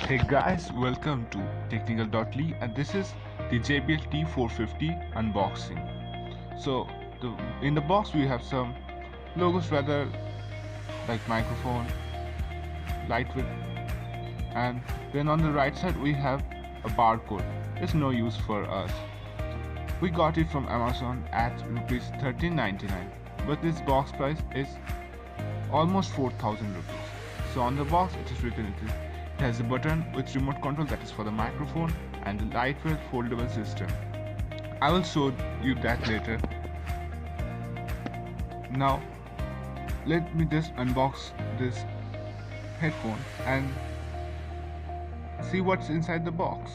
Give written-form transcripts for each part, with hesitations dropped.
Hey guys, welcome to technical.ly and this is the JBL T450 unboxing. So in the box we have some logos rather like microphone, lightweight, and then on the right side we have a barcode. It's no use for us. We got it from Amazon at rupees 13.99, but this box price is almost 4,000 rupees. So on the box it is written it has a button with remote control that is for the microphone and the lightweight foldable system. I will show you that later. Now let me just unbox this headphone and see what's inside the box.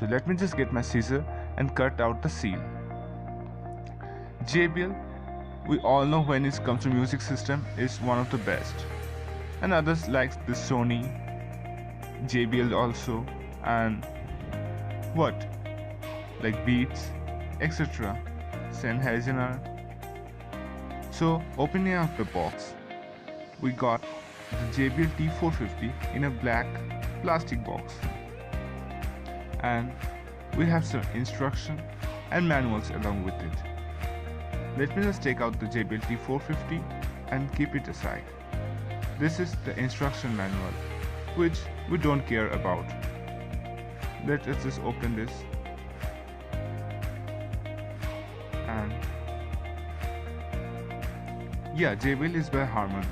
So let me just get my scissor and cut out the seal. JBL, we all know when it comes to music system, is one of the best, and others like the Sony, JBL also, and like Beats, etc. Sennheiser. So opening up the box, we got the JBL T450 in a black plastic box, and we have some instruction and manuals along with it. Let me just take out the JBL T450 and keep it aside. This is the instruction manual, which we don't care about. Let us just open this. And yeah, JBL is by Harman.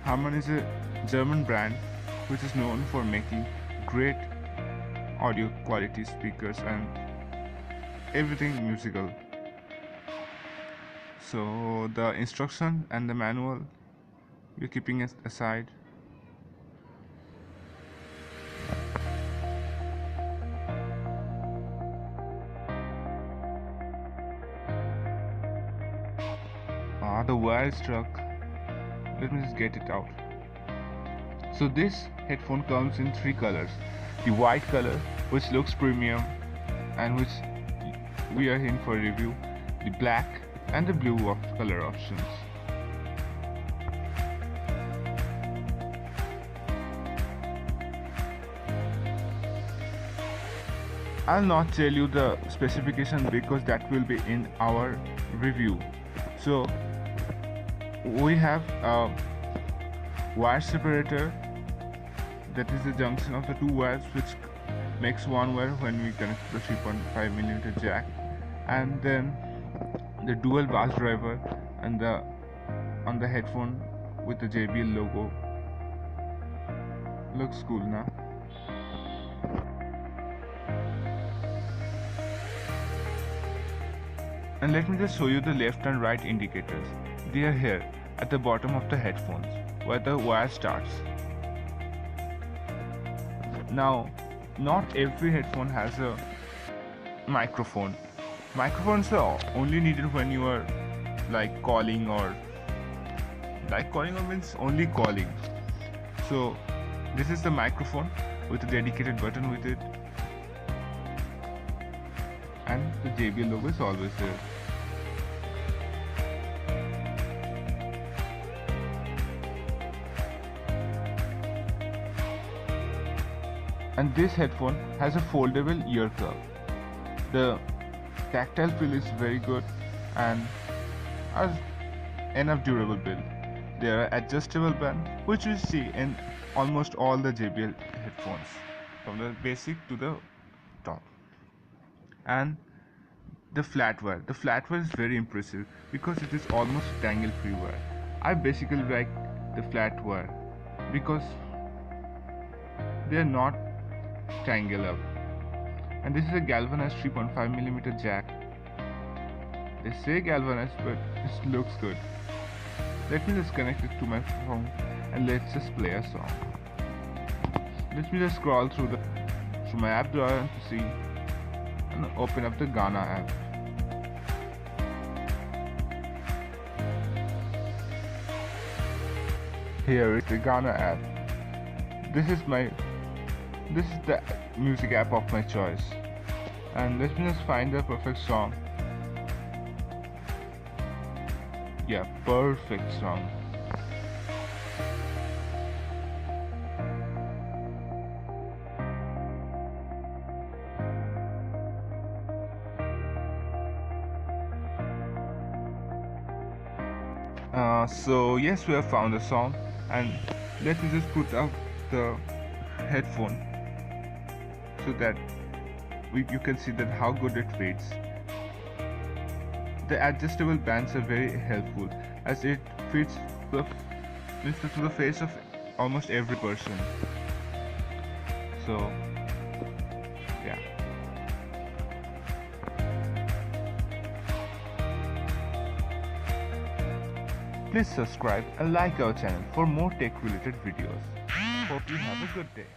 Harman is a German brand which is known for making great audio quality speakers and everything musical. So the instruction and the manual we're keeping it aside. The wire is stuck. Let me just get it out. So this headphone comes in three colors. The white color, which looks premium and which we are in for review. The black and the blue color options. I'll not tell you the specification because that will be in our review. So we have a wire separator, that is the junction of the two wires which makes one wire when we connect the 3.5mm jack, and then the dual bass driver and on the headphone with the JBL logo. Looks cool now. And let me just show you the left and right indicators. They are here at the bottom of the headphones where the wire starts. Now, not every headphone has a microphone. Microphones are only needed when you are calling or means only calling. So this is the microphone with a dedicated button with it, and the JBL logo is always there. And this headphone has a foldable ear cup. The tactile feel is very good and has enough durable build. There are adjustable band which we see in almost all the JBL headphones, from the basic to the top. And the flat wire. The flat wire is very impressive because it is almost tangle-free wire. I basically like the flat wire because they are not tangle up. And this is a galvanized 3.5mm jack. They say galvanized, but it looks good. Let me just connect it to my phone and let's just play a song. Let me just scroll through my app drawer to see and open up the Ghana app. Here is the Ghana app. This is the music app of my choice, and let me just find the perfect song. Yeah, perfect song. So yes, we have found the sound, and let me just put up the headphone so that you can see that how good it fits. The adjustable bands are very helpful as it fits to the face of almost every person. So yeah. Please subscribe and like our channel for more tech related videos. Hope you have a good day.